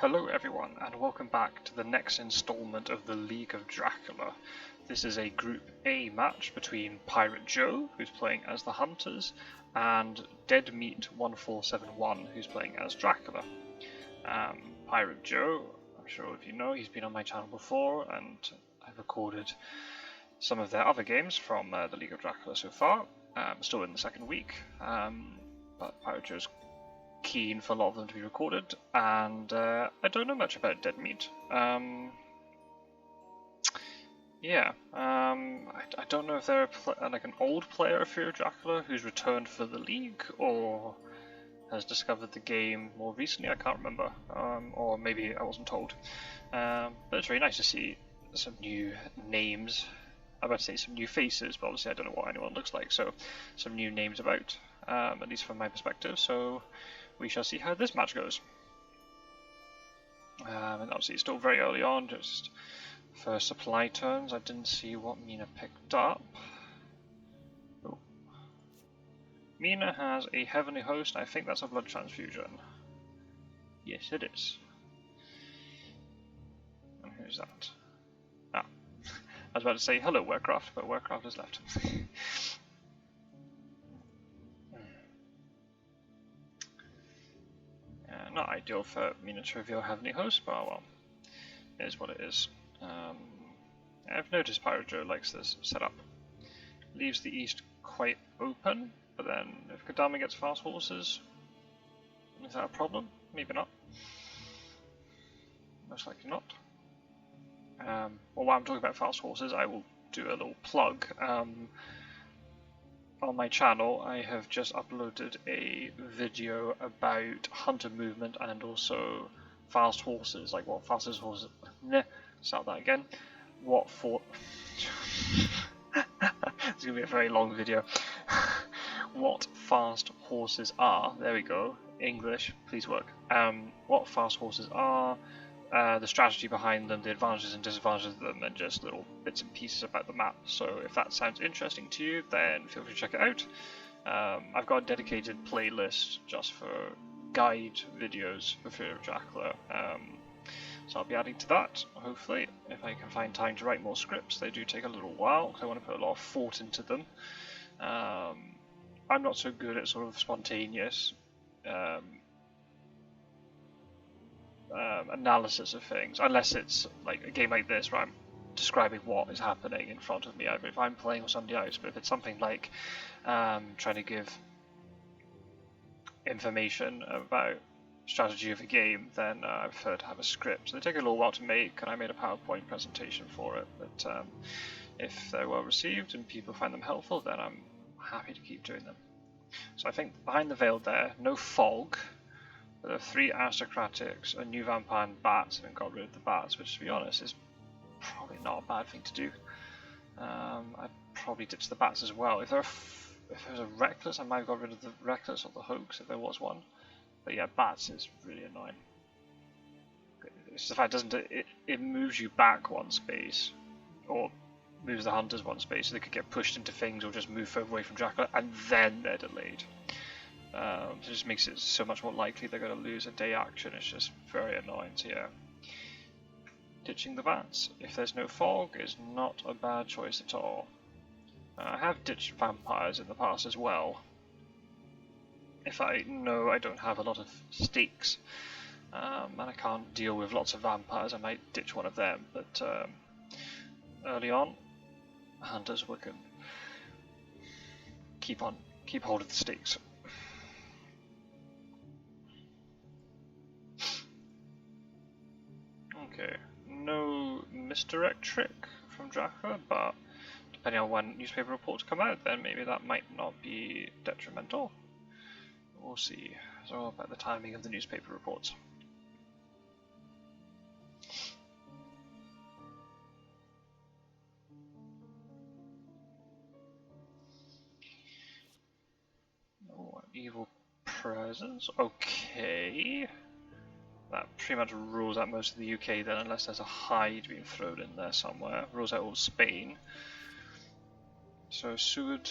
Hello everyone, and welcome back to the next installment of the League of Dracula. This is a Group A match between Piratejoe, who's playing as the Hunters, and Deadmeat1471, who's playing as Dracula. Piratejoe, I'm sure if you know, he's been on my channel before, and I've recorded some of their other games from the League of Dracula so far. Still in the second week, but Piratejoe's keen for a lot of them to be recorded, and I don't know much about Deadmeat. I don't know if they're like an old player of Fear of Dracula who's returned for the League, or has discovered the game more recently. I can't remember, or maybe I wasn't told. But it's very nice to see some new names. I'm about to say some new faces, but obviously I don't know what anyone looks like, so some new names about, at least from my perspective. So we shall see how this match goes. And obviously it's still very early on, just first supply turns. I didn't see what Mina picked up. Oh. Mina has a Heavenly Host. I think that's a blood transfusion. Yes, it is. And who's that? Ah. I was about to say hello Warcraft, but Warcraft has left. Not ideal for Mina to reveal Heavenly Host, but well, it is what it is. I've noticed Piratejoe likes this setup. Leaves the east quite open, but then if Kodama gets fast horses, is that a problem? Maybe not. Most likely not. Well, while I'm talking about fast horses, I will do a little plug. On my channel, I have just uploaded a video about hunter movement and also fast horses, like what fastest horses. Start that again. What for? It's gonna be a very long video. What fast horses are? There we go. English, please work. What fast horses are? The strategy behind them, the advantages and disadvantages of them, and just little bits and pieces about the map. So if that sounds interesting to you, then feel free to check it out. I've got a dedicated playlist just for guide videos for Fear of Dracula. So I'll be adding to that, hopefully, if I can find time to write more scripts. They do take a little while, because I want to put a lot of thought into them. I'm not so good at sort of spontaneous analysis of things, unless it's like a game like this where I'm describing what is happening in front of me, either if I'm playing with somebody else. But if it's something like trying to give information about strategy of a game, then I prefer to have a script. So they take a little while to make, and I made a PowerPoint presentation for it, but if they're well received and people find them helpful, then I'm happy to keep doing them. So I think behind the veil there, no fog. There are 3 aristocratics, a new vampire, and bats, and got rid of the bats, which, to be honest, is probably not a bad thing to do. I'd probably ditch the bats as well. If there was a reckless, I might have got rid of the reckless or the hoax if there was one. But yeah, bats is really annoying. It's the fact it moves you back one space, or moves the hunters one space, so they could get pushed into things or just move further away from Dracula, and then they're delayed. So it just makes it so much more likely they're going to lose a day action. It's just very annoying. So yeah, ditching the bats if there's no fog is not a bad choice at all. I have ditched vampires in the past as well. If I know I don't have a lot of stakes and I can't deal with lots of vampires, I might ditch one of them. But early on, hunters we can keep hold of the stakes. Okay, no misdirect trick from Dracula, but depending on when newspaper reports come out, then maybe that might not be detrimental. We'll see. It's all about the timing of the newspaper reports. Oh, evil presence. Okay. That pretty much rules out most of the UK then, unless there's a hide being thrown in there somewhere. Rules out all Spain. So Seward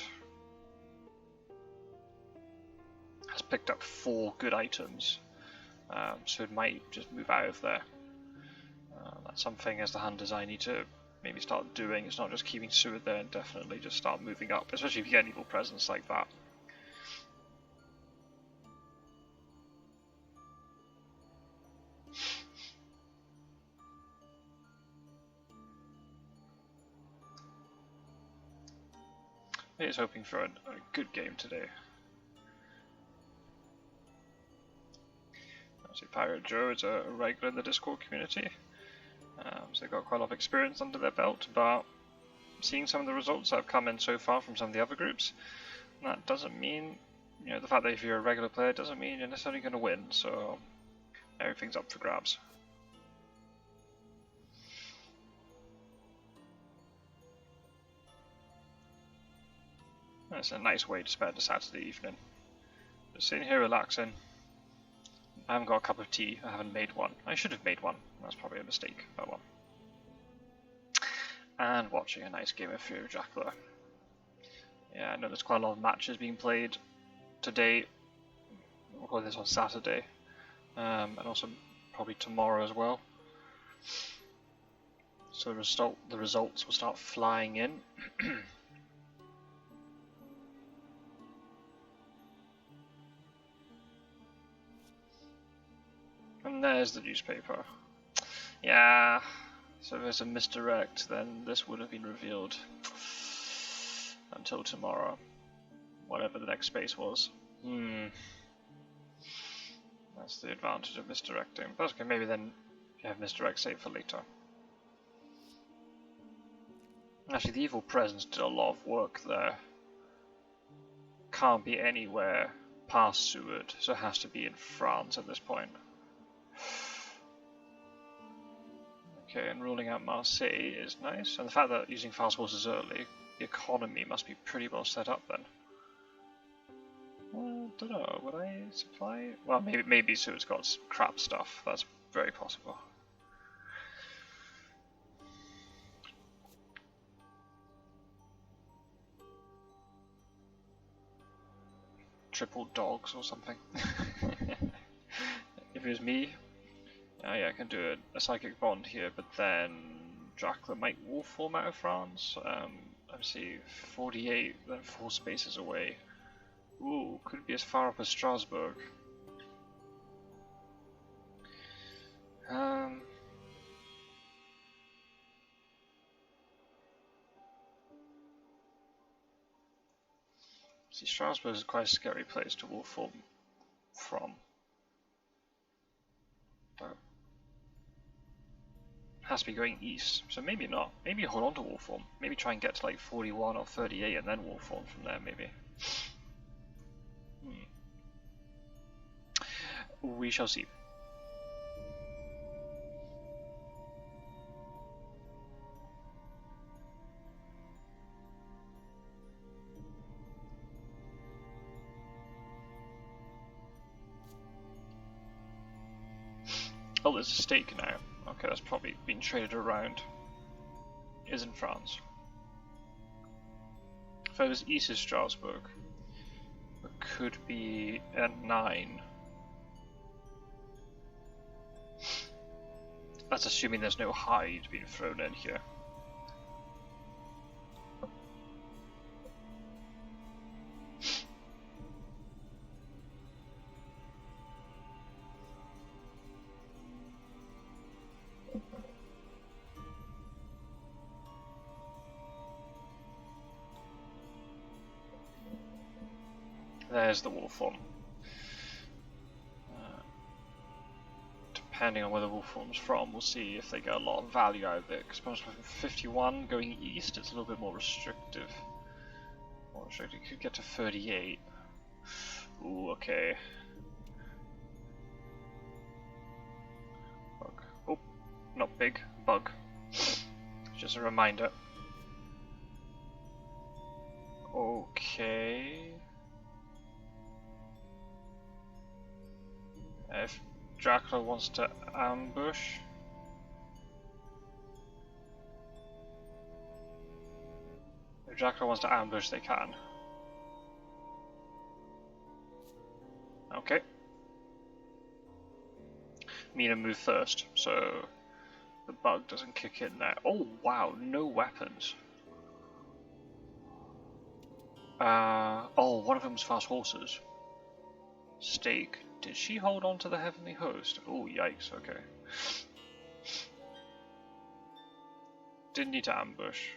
has picked up 4 good items. so it might just move out of there. That's something as the hunters I need to maybe start doing. It's not just keeping Seward there indefinitely, just start moving up, especially if you get an evil presence like that. He's hoping for a good game today. Obviously, Piratejoe is a regular in the Discord community, so they've got quite a lot of experience under their belt, but seeing some of the results that have come in so far from some of the other groups, that doesn't mean, you know, the fact that if you're a regular player doesn't mean you're necessarily going to win, so everything's up for grabs. That's a nice way to spend a Saturday evening. Just sitting here relaxing. I haven't got a cup of tea, I haven't made one. I should have made one, that's probably a mistake, but well. And watching a nice game of Fear of Dracula. Yeah, I know there's quite a lot of matches being played today. We'll call this on Saturday, and also probably tomorrow as well. So the results will start flying in. And there's the newspaper. Yeah, so if there's a misdirect, then this would have been revealed until tomorrow. Whatever the next space was. That's the advantage of misdirecting. But okay, maybe then you have misdirect saved for later. Actually, the evil presence did a lot of work there. Can't be anywhere past Seward, so it has to be in France at this point. Okay, and ruling out Marseille is nice, and the fact that using fast horses early, the economy must be pretty well set up then. Well, don't know, would I supply? Well, maybe Seward's got crap stuff, that's very possible. Triple dogs or something. If it was me, yeah, I can do a psychic bond here, but then Dracula might wolf form out of France. Let's see, 48, then 4 spaces away. Ooh, could be as far up as Strasbourg. See, Strasbourg is quite a scary place to wolf form from. But has to be going east, so maybe not. Maybe hold on to wolf form. Maybe try and get to like 41 or 38 and then wolf form from there, maybe. We shall see. Oh, there's a stake now. Okay, that's probably been traded around. Is in France. If it was east of Strasbourg, it could be at 9. That's assuming there's no hide being thrown in here. There's the wolf form. Depending on where the wolf form's from, we'll see if they get a lot of value out of it. Because from 51 going east, it's a little bit more restrictive. More restricted. Could get to 38. Ooh, okay. Bug. Oh, not big. Bug. Just a reminder. Okay. If Dracula wants to ambush, they can. me to move first, so the bug doesn't kick in there. Oh wow, no weapons. Oh, one of them's fast horses. Stake. Did she hold on to the heavenly host? Oh, yikes, okay. Didn't need to ambush,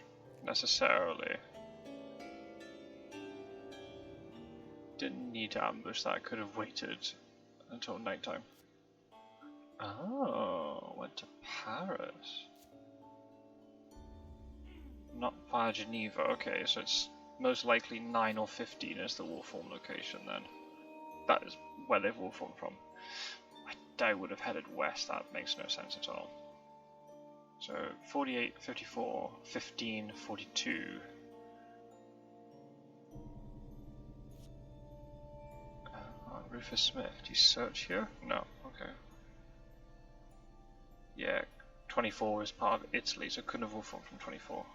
necessarily. Didn't need to ambush that, could have waited until nighttime. Oh, went to Paris. Not via Geneva, okay, so it's most likely 9 or 15 is the Warform location then. That is where they've Warformed from. I doubt I would have headed west, that makes no sense at all. So 48, 54, 15, 42. Rufus Smith, do you search here? No, okay. Yeah, 24 is part of Italy, so couldn't have Warformed from 24.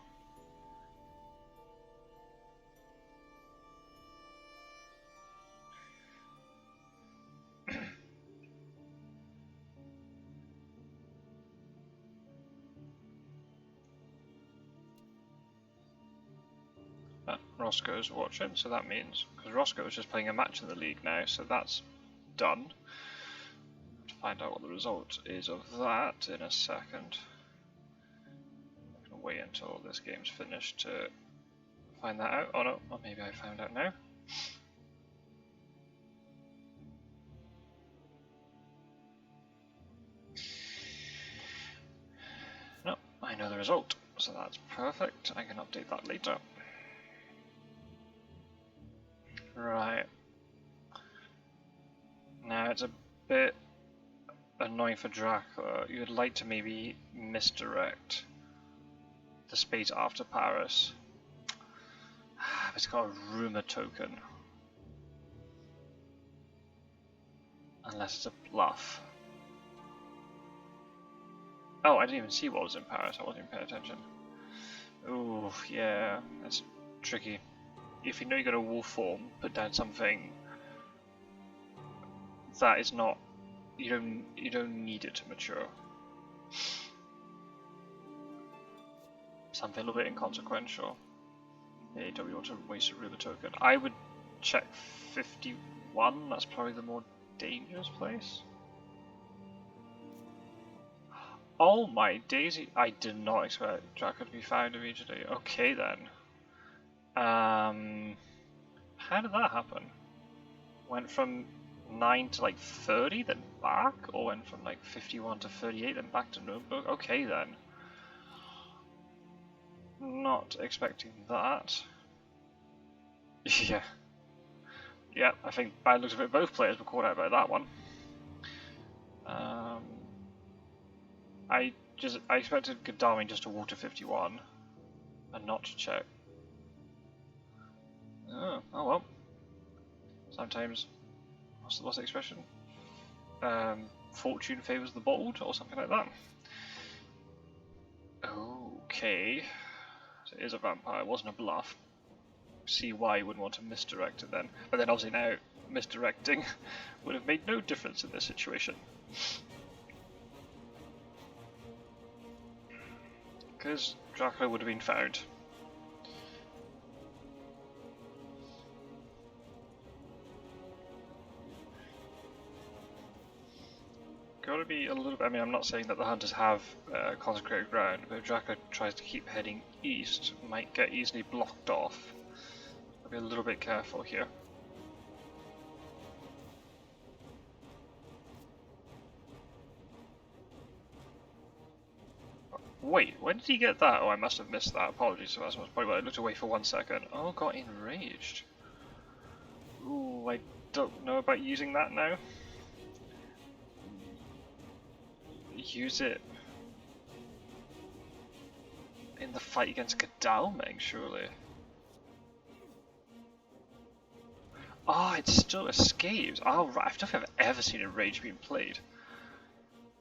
Roscoe's watching, so that means, because Roscoe is just playing a match in the league now, so that's done. To find out what the result is of that in a second. I'm going to wait until this game's finished to find that out. Oh no, or maybe I found out now. No, I know the result, so that's perfect. I can update that later. Right. Now it's a bit annoying for Dracula. You'd like to maybe misdirect the space after Paris. It's got a rumour token. Unless it's a bluff. Oh, I didn't even see what was in Paris. I wasn't even paying attention. Ooh, yeah, that's tricky. If you know you're going to Warform, put down something that is not, you don't need it to mature. Something a little bit inconsequential. Yeah, don't want to waste a rumour token. I would check 51. That's probably the more dangerous place. Oh my daisy! I did not expect Dracula to be found immediately. Okay then. How did that happen? Went from 9 to like 30, then back? Or went from like 51 to 38, then back to Notebook? Okay then. Not expecting that. Yeah. Yeah, I think by the looks of it, both players were caught out by that one. I expected Gaddafi just to water 51 and not to check. Oh well. Sometimes, what's the expression? Fortune favours the bold, or something like that. Okay. So it is a vampire, it wasn't a bluff. See why you wouldn't want to misdirect it then. But then obviously now, misdirecting would have made no difference in this situation. Because Dracula would have been found. Gotta be a little bit, I mean, I'm not saying that the hunters have consecrated ground, but if Dracula tries to keep heading east, might get easily blocked off. Gotta be a little bit careful here. Wait, when did he get that? Oh, I must have missed that. Apologies, so that's probably why I looked away for 1 second. Oh, got enraged. Ooh, I don't know about using that now. Use it in the fight against Godalming, surely. Oh, it still escapes. Oh, right. I don't think I've ever seen Enrage being played.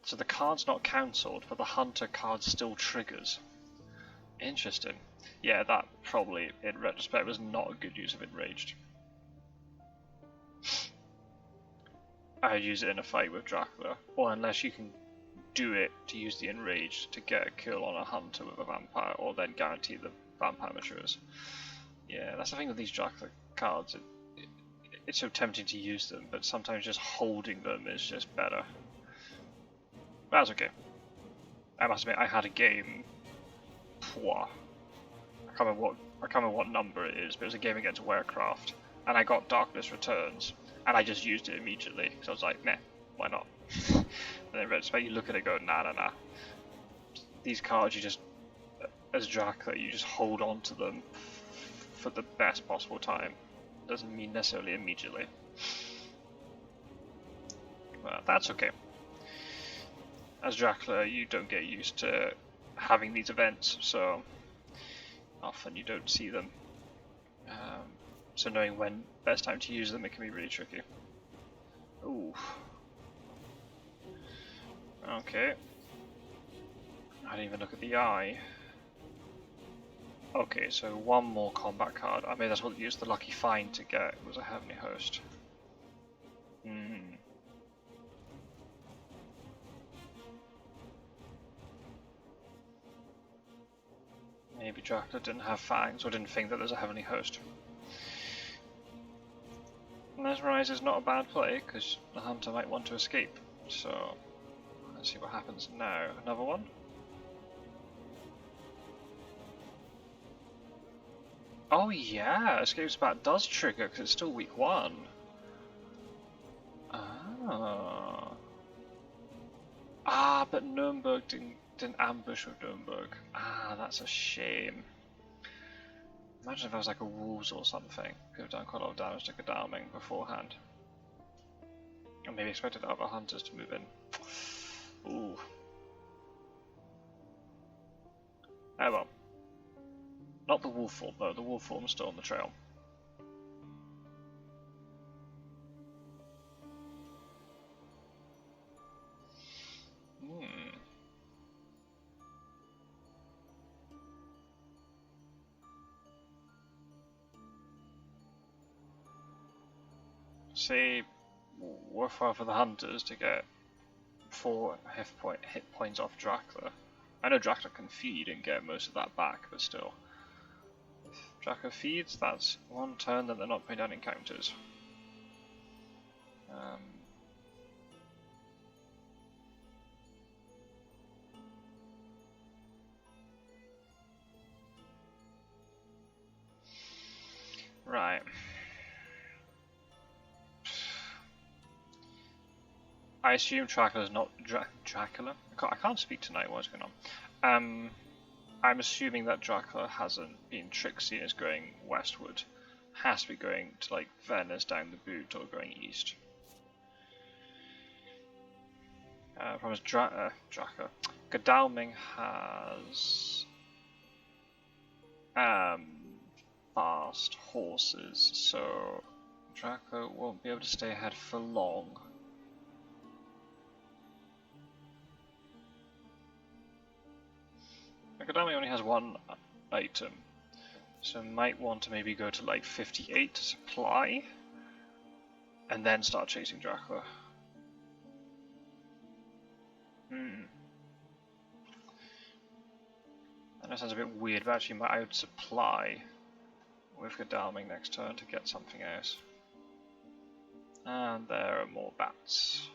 So the card's not cancelled, but the Hunter card still triggers. Interesting. Yeah, that probably, in retrospect, was not a good use of Enraged. I'd use it in a fight with Dracula, or unless you can do it to use the enraged to get a kill on a hunter with a vampire, or then guarantee the vampire matures. Yeah, that's the thing with these Dracula cards. It's so tempting to use them, but sometimes just holding them is just better. That's okay. I must admit, I had a game. I can't remember what number it is, but it was a game against Warcraft, and I got Darkness Returns, and I just used it immediately. So I was like, nah, why not? And then retrospect, you look at it, and go, nah. These cards, you just, as Dracula, you just hold on to them for the best possible time. Doesn't mean necessarily immediately. Well, that's okay. As Dracula, you don't get used to having these events, so often you don't see them. So knowing when best time to use them, it can be really tricky. Ooh. Okay. I didn't even look at the eye. Okay, so one more combat card. I may as well use the lucky find to get. It was a Heavenly Host. Maybe Dracula didn't have fangs or didn't think that there's a Heavenly Host. Mesmerize is not a bad play because the hunter might want to escape. So let's see what happens now. Another one. Oh yeah, Escape Spat does trigger because it's still week 1. But Nuremberg didn't ambush with Nuremberg. That's a shame. Imagine if I was like a Wolves or something. Could have done quite a lot of damage to Godalming beforehand. Or maybe expected other hunters to move in. Ooh. Oh well. Not the wolf form though, the wolf form's still on the trail. Say, worthwhile for the hunters to get 4 hit points off Dracula. I know Dracula can feed and get most of that back, but still. If Dracula feeds, that's 1 turn that they're not putting down encounters. Right. I assume Dracula's not Dracula. I can't speak tonight. What's going on? I'm assuming that Dracula hasn't been tricksy and is going westward. Has to be going to like Venice down the boot or going east. Promise Dracula. Godalming has fast horses, so Dracula won't be able to stay ahead for long. Godalming only has 1 item, so might want to maybe go to like 58 to supply, and then start chasing Dracula. I know it sounds a bit weird, but actually I would supply with Godalming next turn to get something else. And there are more bats.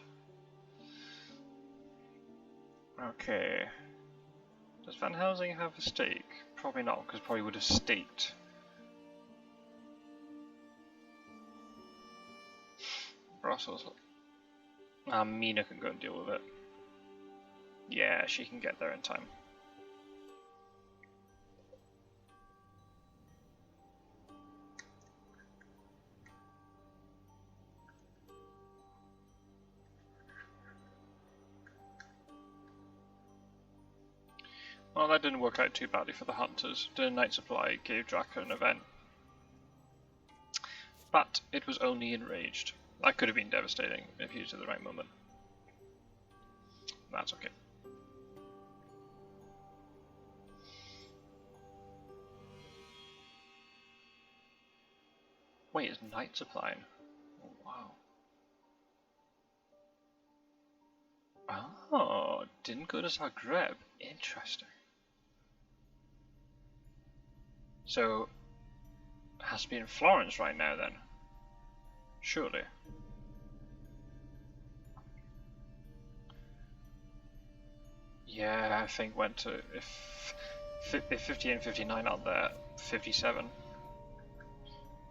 Okay. Does Van Helsing have a stake? Probably not, because probably would have staked. Brussels. Mina can go and deal with it. Yeah, she can get there in time. Well, that didn't work out too badly for the hunters. The night supply gave Dracula an event. But it was only enraged. That could have been devastating if used at the right moment. That's okay. Wait, is night supplying? Oh, wow. Oh, didn't go to Zagreb. Interesting. So, it has to be in Florence right now then. Surely. Yeah, I think went to, if 50 and 59 aren't there, 57.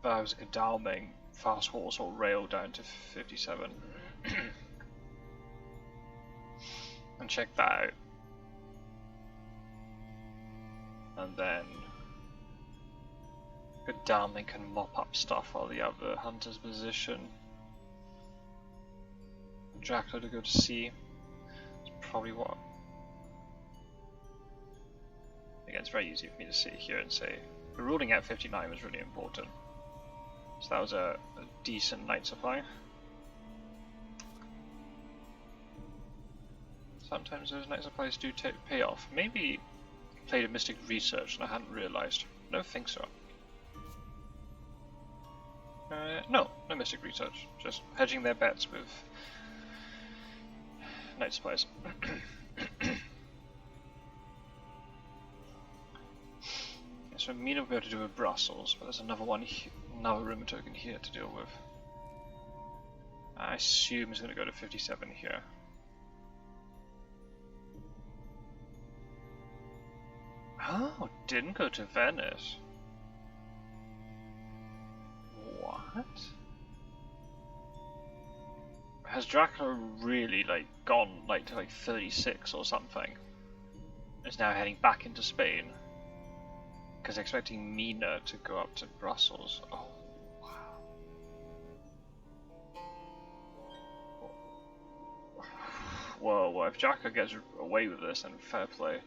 But I was a Godalming fast horse or rail down to 57. And check that out. And then Godalming can mop up stuff while the other hunter's position. Dracula to go to sea. It's probably what. Again, it's very easy for me to sit here and say the ruling out 59 was really important. So that was a decent night supply. Sometimes those night supplies do pay off. Maybe played a Mystic Research and I hadn't realised. Don't think so. No Mystic Research. Just hedging their bets with night supplies. So Mina will be able to do with Brussels, but there's another one, another rumour token here to deal with. I assume he's going to go to 57 here. Oh, didn't go to Venice. What? Has Dracula really gone to 36 or something? Is now heading back into Spain? Because expecting Mina to go up to Brussels. Oh, wow. Whoa, well, if Dracula gets away with this, then fair play.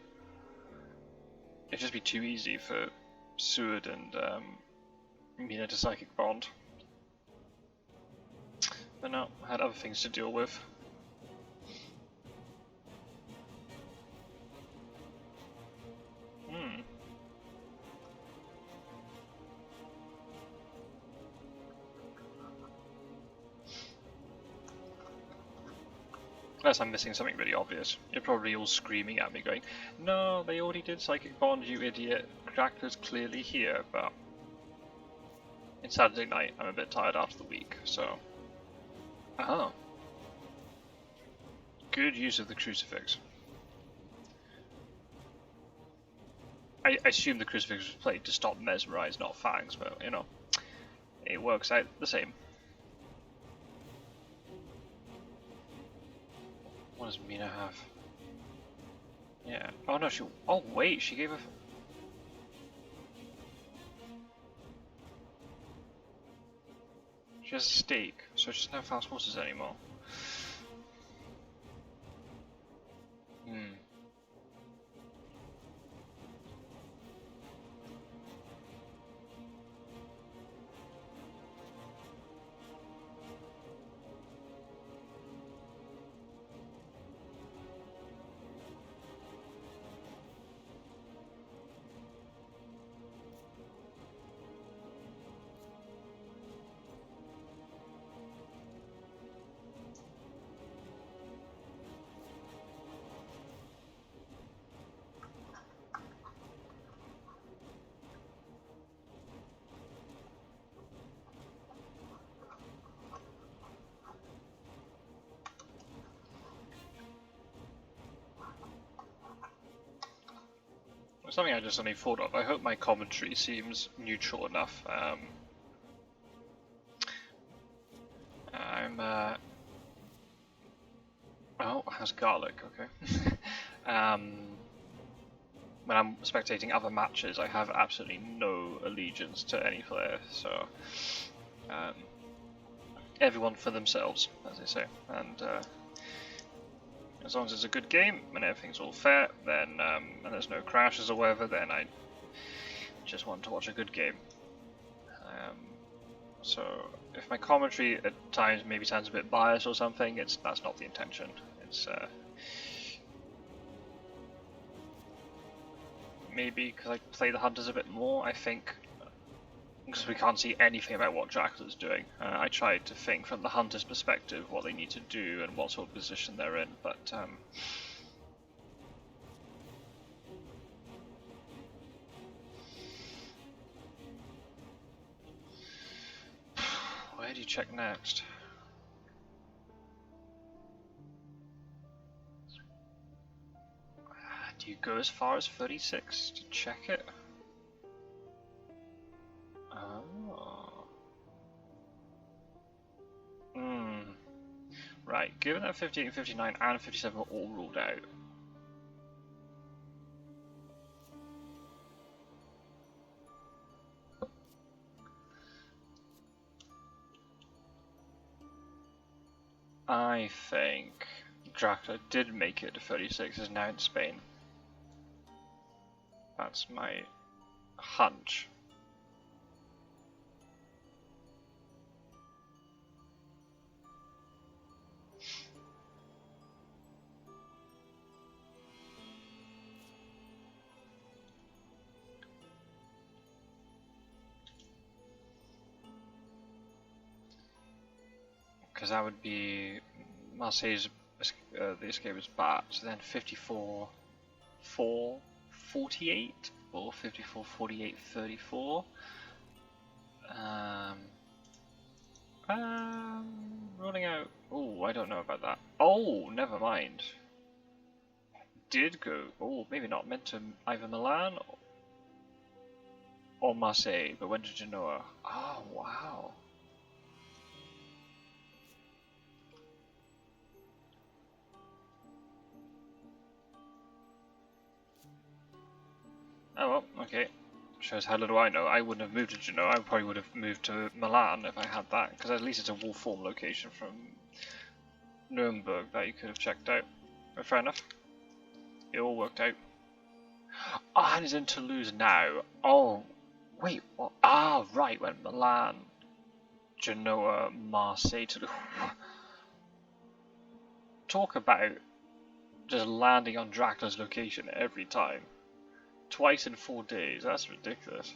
It'd just be too easy for Seward and Mina to Psychic Bond. But no, I had other things to deal with. Unless I'm missing something really obvious. You're probably all screaming at me going, no, they already did Psychic Bond, you idiot. Dracula's clearly here, but it's Saturday night, I'm a bit tired after the week, so... Oh. Good use of the crucifix. I assume the crucifix was played to stop Mesmerize, not Fangs, but, you know, it works out the same. What does Mina have? Yeah. Oh no, oh wait, she gave a... She has a stake, so she doesn't have fast horses anymore. Something I just suddenly thought of. I hope my commentary seems neutral enough. Oh, it has garlic, okay. When I'm spectating other matches, I have absolutely no allegiance to any player, so... everyone for themselves, as they say. And as long as it's a good game and everything's all fair, then and there's no crashes or whatever, then I just want to watch a good game. So if my commentary at times maybe sounds a bit biased or something, that's not the intention. It's maybe because I play the hunters a bit more. I think because we can't see anything about what Dracula's doing. I tried to think from the hunter's perspective what they need to do and what sort of position they're in, but where do you check next? Do you go as far as 36 to check it? Oh. Right, given that 58, 59 and 57 were all ruled out. I think Dracula did make it to 36, is now in Spain. That's my hunch. Because that would be Marseille's the escape is bat, so then 54, 4, 48 or 54, 48, 34. Rolling out. Oh, I don't know about that. Oh, never mind. Did go. Oh, maybe not. Meant to either Milan or Marseille, but went to Genoa. Oh, wow. Oh well, okay. Shows how little I know. I wouldn't have moved to Genoa. I probably would have moved to Milan if I had that, because at least it's a wolf form location from Nuremberg that you could have checked out. But fair enough. It all worked out. Ah, and he's in Toulouse now. Oh, wait, what? Ah, right, when Milan, Genoa, Marseille, Toulouse. Talk about just landing on Dracula's location every time. Twice in 4 days, that's ridiculous.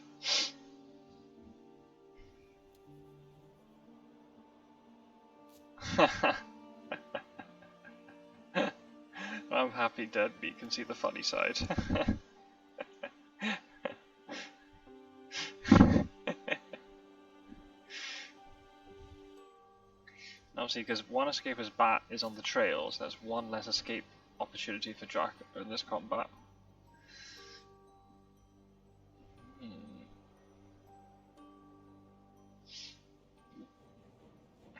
I'm happy Deadmeat can see the funny side. Obviously, because one escaper's bat is on the trails, there's one less escape opportunity for Dracula in this combat.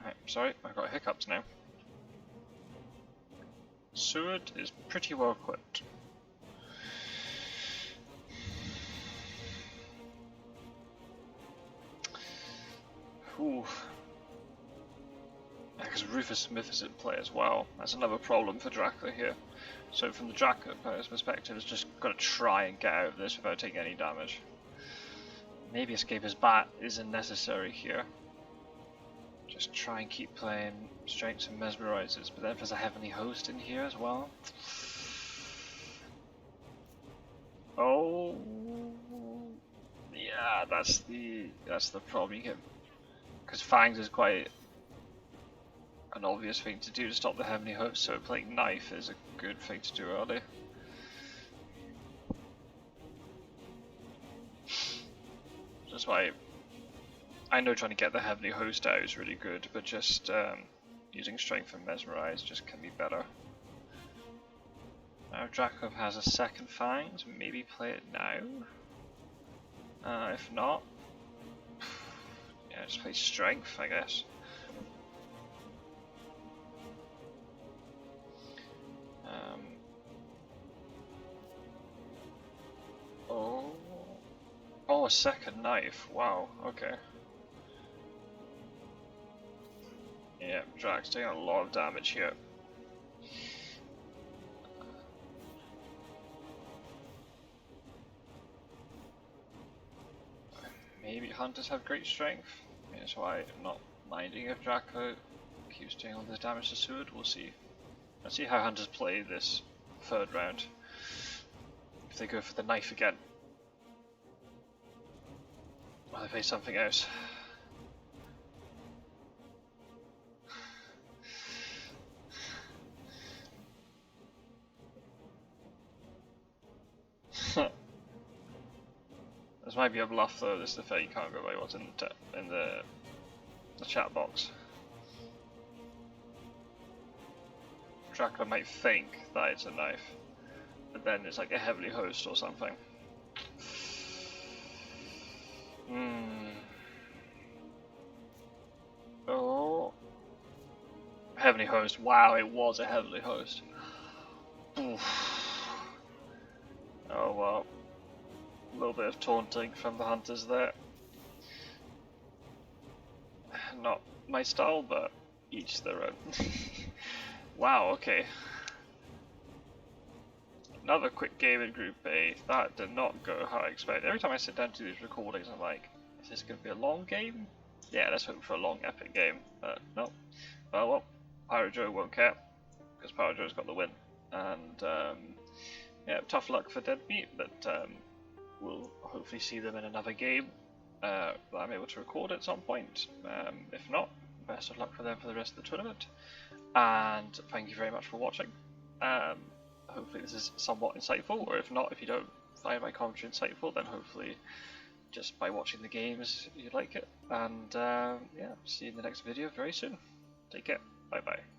Right, sorry, I've got hiccups now. Seward is pretty well equipped. Ooh. Because Rufus Smith is in play as well. That's another problem for Dracula here. So from the Dracula player's perspective, it's just got to try and get out of this without taking any damage. Maybe Escaper's Bat isn't necessary here. Just try and keep playing Strengths and Mesmerizers, but then if there's a Heavenly Host in here as well. Oh, yeah, that's the problem. You get, because Fangs is quite an obvious thing to do to stop the Heavenly Host, so playing Knife is a good thing to do early. That's why I know trying to get the Heavenly Host out is really good, but just using Strength and Mesmerize just can be better. Now Dracula has a second Fangs, maybe play it now. If not, yeah, just play Strength, I guess. Oh, a second knife. Wow. Okay. Yeah, Drac's taking a lot of damage here. Maybe hunters have great strength. That's why I'm not minding if Dracula keeps doing all this damage to Seward. We'll see. Let's see how hunters play this third round. If they go for the knife again. Well, they play something else. This might be a bluff though. This is the fact you can't go by what's in the chat box. Dracula might think that it's a knife, but then it's like a heavily host or something. Oh, heavily host. Wow, it was a heavily host. Oof. Oh well. A little bit of taunting from the hunters there. Not my style, but each their own. Wow, okay. Another quick game in Group A. That did not go how I expected. Every time I sit down to do these recordings, I'm like, is this going to be a long game? Yeah, let's hope for a long, epic game. But no. Well, Piratejoe won't care, because Piratejoe's got the win. And yeah, tough luck for Deadmeat, but we'll hopefully see them in another game that I'm able to record at some point. If not, best of luck for them for the rest of the tournament. And thank you very much for watching. Hopefully this is somewhat insightful, or if not, if you don't find my commentary insightful, then hopefully just by watching the games you like it. And yeah, see you in the next video very soon. Take care. Bye bye.